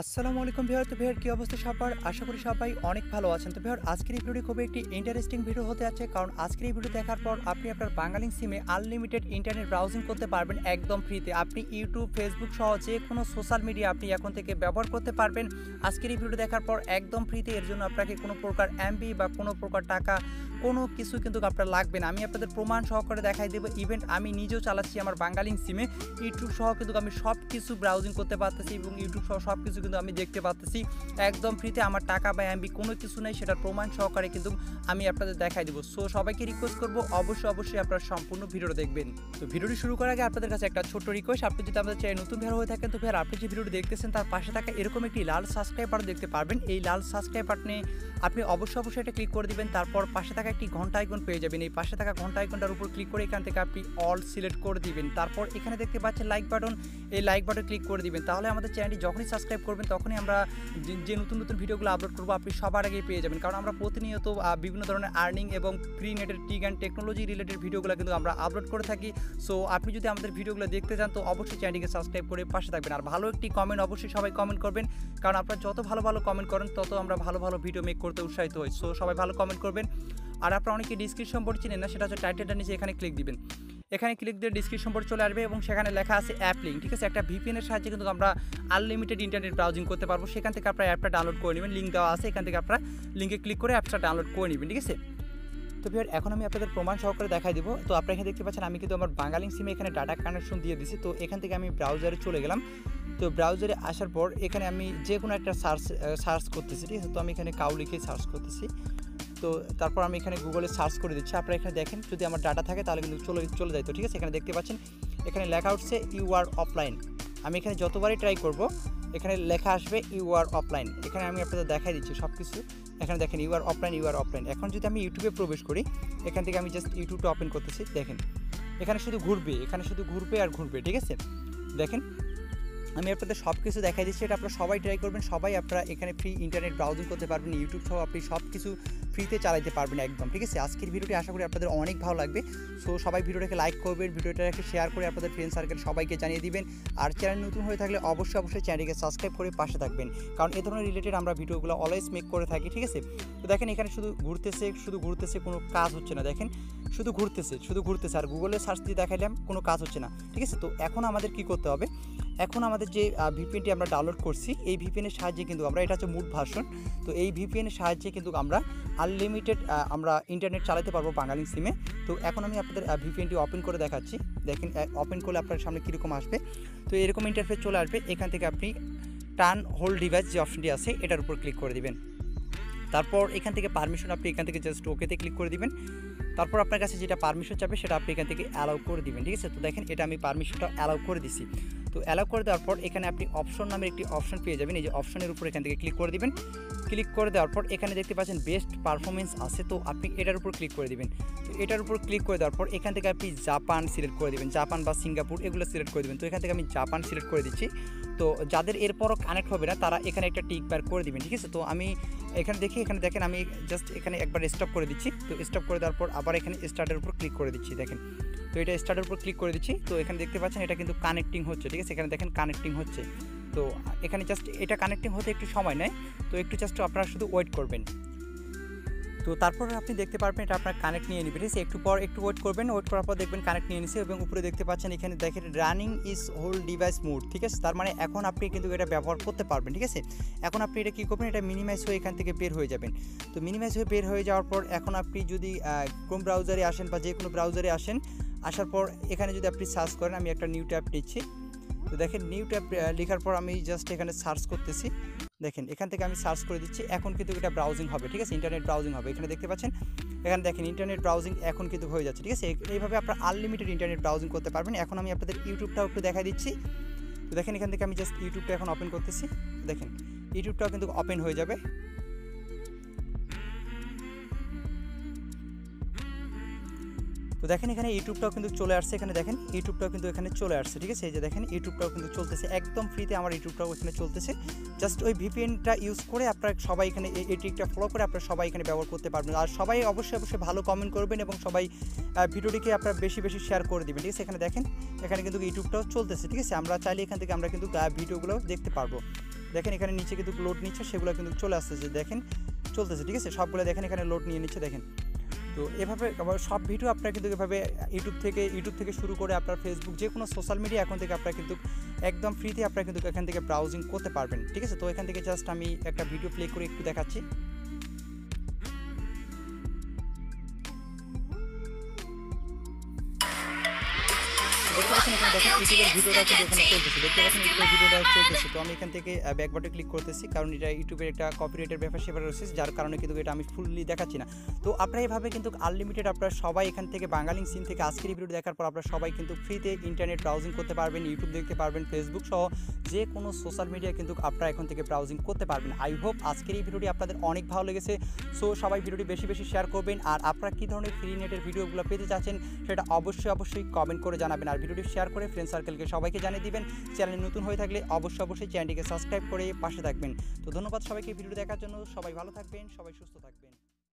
আসসালামু আলাইকুম ভিউয়ার। তো ভিউয়ার কি অবস্থা সবার? আশা করি সবাই অনেক ভালো আছেন। তো ভিউয়ার আজকের এই ভিডিওটি খুবই একটি ইন্টারেস্টিং ভিডিও হতে যাচ্ছে, কারণ আজকের এই ভিডিও দেখার পর আপনি আপনার বাংলালিংক সিমে আনলিমিটেড ইন্টারনেট ব্রাউজিং করতে পারবেন একদম ফ্রিতে। আপনি ইউটিউব, ফেসবুক সহ যে কোনো সোশ্যাল মিডিয়া আপনি এখন থেকে ব্যবহার করতে পারবেন আজকের এই ভিডিও দেখার পর একদম ফ্রিতে। এর জন্য আপনাকে কোনো প্রকার এমবি বা কোনো প্রকার টাকা কোনো কিছু কিন্তু আপনার লাগবে না। আমি আপনাদের প্রমাণ সহকারে দেখাই দেবো। ইভেন্ট আমি নিজেও চালাচ্ছি আমার বাংলালিংক সিমে। ইউটিউব সহ কিন্তু আমি সব কিছু ব্রাউজিং করতে পারতেছি এবং ইউটিউব সহ সব কিছু কিন্তু আমি দেখতে পারতেছি একদম ফ্রিতে। আমার টাকা বা এমবি কোনো কিছু নেই, সেটার প্রমাণ সহকারে কিন্তু আমি আপনাদের দেখাই দেবো। সো সবাইকে রিকোয়েস্ট করবো অবশ্যই আপনারা সম্পূর্ণ ভিডিওটা দেখবেন। তো ভিডিওটি শুরু করার আগে আপনাদের কাছে একটা ছোট্ট রিকোয়েস্ট, আপনি যদি আমাদের চ্যানেল নতুন ভিডিও হয়ে থাকেন তো ভিউয়ার আপনি যে ভিডিওটি দেখতেছেন তার পাশে থাকা এরকম একটি লাল সাবস্ক্রাইব বাটন দেখতে পারবেন। এই লাল সাবস্ক্রাইব বাটনে আপনি অবশ্যই এটা ক্লিক করে দিবেন। তারপর পাশে থাকা একটি ঘন্টা আইকন পেয়ে যাবেন। এই পাশে থাকা ঘন্টা আইকনটার উপর ক্লিক করে এখান থেকে আপনি অল সিলেক্ট করে দিবেন। তারপর এখানে দেখতে পাচ্ছেন লাইক বাটন, এই লাইক বাটন ক্লিক করে দিবেন। তাহলে আমাদের চ্যানেলটি যখনই সাবস্ক্রাইব করবেন তখনই আমরা যে নতুন ভিডিওগুলো আপলোড করবো আপনি সবার আগেই পেয়ে যাবেন। কারণ আমরা প্রতিনিয়ত বিভিন্ন ধরনের আর্নিং এবং ফ্রি নেটের টিক অ্যান্ড টেকনোলজি রিলেটেড ভিডিওগুলো কিন্তু আমরা আপলোড করে থাকি। সো আপনি যদি আমাদের ভিডিওগুলো দেখতে চান তো অবশ্যই চ্যানেলটিকে সাবস্ক্রাইব করে পাশে থাকবেন। আর ভালো একটি কমেন্ট অবশ্যই সবাই কমেন্ট করবেন, কারণ আপনারা যত ভালো কমেন্ট করেন তত আমরা ভালো ভিডিও মেক করতে উৎসাহিত হই। সো সবাই ভালো কমেন্ট করবেন। আর আপনারা অনেকে ডিসক্রিপশন বোর্ড চিনেন না, সেটা হচ্ছে টাইটেলটার নিচে এখানে ক্লিক দিবেন। এখানে ক্লিক দিয়ে ডিসক্রিপশন বোর্ড চলে আসবে এবং সেখানে লেখা আছে অ্যাপ লিঙ্ক। ঠিক আছে, একটা ভিপিএনের সাহায্যে কিন্তু আমরা আনলিমিটেড ইন্টারনেট ব্রাউজিং করতে পারবো। সেখান থেকে আপনারা অ্যাপটা ডাউনলোড করে নেবেন, লিঙ্ক দেওয়া আছে, এখান থেকে আপনারা লিঙ্কে ক্লিক করে অ্যাপটা ডাউনলোড করে নেবেন। ঠিক আছে, তো ভিউয়ার এখন আমি আপনাদের প্রমাণ সহকারে দেখাই দেবো। তো আপনারা এখানে দেখতে পাচ্ছেন আমি কিন্তু আমার বাংলালিংক সিমে এখানে ডাটা কানেকশন দিয়ে দিছি। তো এখান থেকে আমি ব্রাউজারে চলে গেলাম। তো ব্রাউজারে আসার পর এখানে আমি যে কোনো একটা সার্চ করতেছি। ঠিক আছে, তো আমি এখানে কাউ লিখে সার্চ করতেছি। তো তারপর আমি এখানে গুগলে সার্চ করে দিচ্ছি। আপনারা এখানে দেখেন যদি আমার ডাটা থাকে তাহলে কিন্তু চলে যায়। তো ঠিক আছে, এখানে দেখতে পাচ্ছেন এখানে লেখা উঠছে ইউ আর অফলাইন। আমি এখানে যতবারই ট্রাই করব এখানে লেখা আসবে ইউ আর অফলাইন। এখানে আমি আপনাদের দেখাই দিচ্ছি সব কিছু। এখানে দেখেন ইউ আর অফলাইন। এখন যদি আমি ইউটিউবে প্রবেশ করি, এখান থেকে আমি জাস্ট ইউটিউবটা ওপেন করতেছি। দেখেন এখানে শুধু ঘুরবে আর ঘুরবে। ঠিক আছে, দেখেন আমি আপনাদের সব কিছু দেখাই দিচ্ছি। এটা আপনারা সবাই ট্রাই করবেন। সবাই আপনারা এখানে ফ্রি ইন্টারনেট ব্রাউজিং করতে পারবেন, ইউটিউব সহ আপনি সব কিছু ফ্রিতে চালাতে পারবেন একদম। ঠিক আছে, আজকের ভিডিওটি আশা করি আপনাদের অনেক ভালো লাগবে। সো সবাই ভিডিওটাকে লাইক করবেন, ভিডিওটাকে শেয়ার করে আপনাদের ফ্রেন্ড সার্কেল সবাইকে জানিয়ে দিবেন। আর চ্যানেল নতুন হয়ে থাকলে অবশ্যই চ্যানেলকে সাবস্ক্রাইব করে পাশে থাকবেন, কারণ এ ধরনের রিলেটেড আমরা ভিডিওগুলো অলওয়েজ মেক করে থাকি। ঠিক আছে, তো দেখেন এখানে শুধু ঘুরতেছে, কোনো কাজ হচ্ছে না। দেখেন শুধু ঘুরতেছে আর গুগলে সার্চ দিয়ে দেখাইলাম কোনো কাজ হচ্ছে না। ঠিক আছে, তো এখন আমাদের কি করতে হবে, এখন আমাদের যে ভিপিএনটি আমরা ডাউনলোড করছি এই ভিপিএনের সাহায্যে কিন্তু আমরা, এটা হচ্ছে মুড ভার্সন, তো এই ভিপিএনের সাহায্যে কিন্তু আমরা আনলিমিটেড আমরা ইন্টারনেট চালাতে পারবো বাংলালিংক সিমে। তো এখন আমি আপনাদের ভিপিএনটি ওপেন করে দেখাচ্ছি। দেখেন ওপেন করলে আপনার সামনে কীরকম আসবে। তো এরকম ইন্টারফেস চলে আসবে। এখান থেকে আপনি টার্ন হোল্ড ডিভাইস যে অপশনটি আছে এটার উপর ক্লিক করে দিবেন। তারপর এখান থেকে পারমিশন আপনি এখান থেকে জাস্ট ওকেতে ক্লিক করে দিবেন। তারপর আপনার কাছে যেটা পারমিশন চাবে সেটা আপনি এখান থেকে অ্যালাউ করে দিবেন। ঠিক আছে, তো দেখেন এটা আমি পারমিশনটা অ্যালাউ করে দিছি। তো অ্যালাউ করে দেওয়ার পর এখানে আপনি অপশন নামের একটি অপশন পেয়ে যাবেন। এই যে অপশনের উপর এখান থেকে ক্লিক করে দিবেন। ক্লিক করে দেওয়ার পর এখানে দেখতে পাচ্ছেন বেস্ট পারফরমেন্স আছে, তো আপনি এটার উপর ক্লিক করে দিবেন। তো এটার উপর ক্লিক করে দেওয়ার পর এখান থেকে আপনি জাপান সিলেক্ট করে দিবেন, জাপান বা সিঙ্গাপুর এগুলো সিলেক্ট করে দিবেন। তো এখান থেকে আমি জাপান সিলেক্ট করে দিচ্ছি। তো যাদের এরপরও কানেক্ট হবে না তারা এখানে একটা টিক বার করে দিবেন। ঠিক আছে, তো আমি এখানে দেখেন আমি জাস্ট এখানে একবার স্টপ করে দিচ্ছি। তো স্টপ করে দেওয়ার পর আবার এখানে স্টার্টের উপর ক্লিক করে দিচ্ছি। দেখেন তো এটা স্টার্টের উপর ক্লিক করে দিচ্ছি। তো এখানে দেখতে পাচ্ছেন এটা কিন্তু কানেক্টিং হচ্ছে। ঠিক আছে, এখানে দেখেন কানেক্টিং হচ্ছে। তো এখানে জাস্ট এটা কানেক্টিং হতে একটু সময় নেয়, তো একটু জাস্ট আপনারা শুধু ওয়েট করবেন। তো তারপর আপনি দেখতে পারবেন এটা আপনার কানেক্ট নিয়ে নেবে। ঠিক আছে, একটু ওয়েট করবেন, ওয়েট করার পর দেখবেন কানেক্ট নিয়ে নিছে এবং উপরে দেখতে পাচ্ছেন এখানে দেখেন running is whole device mode. ঠিক আছে, তার মানে এখন আপনি কিন্তু এটা ব্যবহার করতে পারবেন। ঠিক আছে, এখন আপনি এটা কী করবেন, এটা মিনিমাইজ হয়ে এখান থেকে বের হয়ে যাবেন। তো মিনিমাইজ হয়ে বের হয়ে যাওয়ার পর এখন আপনি যদি ক্রোম ব্রাউজারে আসেন বা যে কোনো ব্রাউজারে আসার পর এখানে যদি আপনি সার্চ করেন, আমি একটা নিউ ট্যাব দিচ্ছি। তো দেখেন নিউ ট্যাব লেখার পর আমি জাস্ট এখানে সার্চ করতেছি। দেখেন এখান থেকে আমি সার্চ করে দিচ্ছি। এখন কিন্তু এটা ব্রাউজিং হবে। ঠিক আছে, ইন্টারনেট ব্রাউজিং হবে। এখানে দেখতে পাচ্ছেন, এখানে দেখেন ইন্টারনেট ব্রাউজিং এখন কিন্তু হয়ে যাচ্ছে। ঠিক আছে, এইভাবে আপনারা আনলিমিটেড ইন্টারনেট ব্রাউজিং করতে পারবেন। এখন আমি আপনাদের ইউটিউবটাও একটু দেখাই দিচ্ছি। তো দেখেন এখান থেকে আমি জাস্ট ইউটিউবটা এখন ওপেন করতেছি। দেখেন ইউটিউবটাও কিন্তু ওপেন হয়ে যাবে। তো দেখেন এখানে ইউটিউবটাও কিন্তু চলে আসছে। এখানে দেখেন ইউটিউবটাও কিন্তু এখানে চলে আসছে। ঠিক আছে, এই যে দেখেন ইউটিউবটাও কিন্তু চলতেছে একদম ফ্রিতে। আমার ইউটিউবটাও এখানে চলতেছে। জাস্ট ওই ভিপিএনটা ইউজ করে আপনারা সবাই এখানে এই ট্রিকটা ফলো করে আপনারা সবাই এখানে ব্যবহার করতে পারবেন। আর সবাই অবশ্যই ভালো কমেন্ট করবেন এবং সবাই ভিডিওটিকে আপনারা বেশি শেয়ার করে দেবেন। ঠিক আছে, এখানে দেখেন এখানে কিন্তু ইউটিউবটাও চলতেছে। ঠিক আছে, আমরা চাইলে এখান থেকে আমরা কিন্তু ভিডিওগুলো দেখতে পারবো। দেখেন এখানে নিচে কিন্তু লোড নিচ্ছে, সেগুলো কিন্তু চলে আসতেছে, দেখেন চলতেছে, ঠিক আছে, সবগুলো দেখেন এখানে লোড নিয়ে নিচ্ছে দেখেন। তো এভাবে সব ভিডিও আপনারা কিন্তু এভাবে ইউটিউব থেকে শুরু করে আপনার ফেসবুক যে কোনো সোশ্যাল মিডিয়া অ্যাকাউন্ট থেকে আপনারা কিন্তু একদম ফ্রিতে আপনারা কিন্তু এখান থেকে ব্রাউজিং করতে পারবেন, ঠিক আছে। তো এখান থেকে জাস্ট আমি একটা ভিডিও প্লে করে একটু দেখাচ্ছি। দেখতে পাচ্ছেন এখানে দেখেন ইউটিউবের ভিডিওটা কিন্তু এখানে চলতেছে, দেখতে পাচ্ছেন ইউটিউবের ভিডিওটা চলতেছে। তো আমি এখান থেকে ব্যাক বাটনে ক্লিক করতেছি, কারণ এটা ইউটিউবের একটা কপিরাইটের ব্যাপার সেবার রয়েছে, যার কারণে কিন্তু এটা আমি ফুললি দেখাচ্ছি না। তো আপনারা এভাবে কিন্তু আনলিমিটেড আপনারা সবাই এখান থেকে বাংলালিংক সিম থেকে আজকের এই ভিডিও দেখার পর আপনারা সবাই কিন্তু ফ্রিতে ইন্টারনেট ব্রাউজিং করতে পারবেন, ইউটিউব দেখতে পারবেন, ফেসবুক সহ যে কোনো সোশ্যাল মিডিয়া কিন্তু আপনারা এখন থেকে ব্রাউজিং করতে পারবেন। আই হোপ আজকের এই ভিডিওটি আপনাদের অনেক ভালো লেগেছে। সো সবাই ভিডিওটি বেশি বেশি শেয়ার করবেন, আর আপনারা কী ধরনের ফ্রি নেটের ভিডিওগুলো পেতে চাচ্ছেন সেটা অবশ্যই কমেন্ট করে জানাবেন, আর ভিডিওটি শেয়ার করে ফ্রেন্ড সার্কেলকে সবাইকে জানিয়ে দিবেন। চ্যানেল নতুন হয়ে থাকলে অবশ্যই চ্যানেলটিকে সাবস্ক্রাইব করে পাশে থাকবেন। তো ধন্যবাদ সবাইকে ভিডিও দেখার জন্য, সবাই ভালো থাকবেন, সবাই সুস্থ থাকবেন।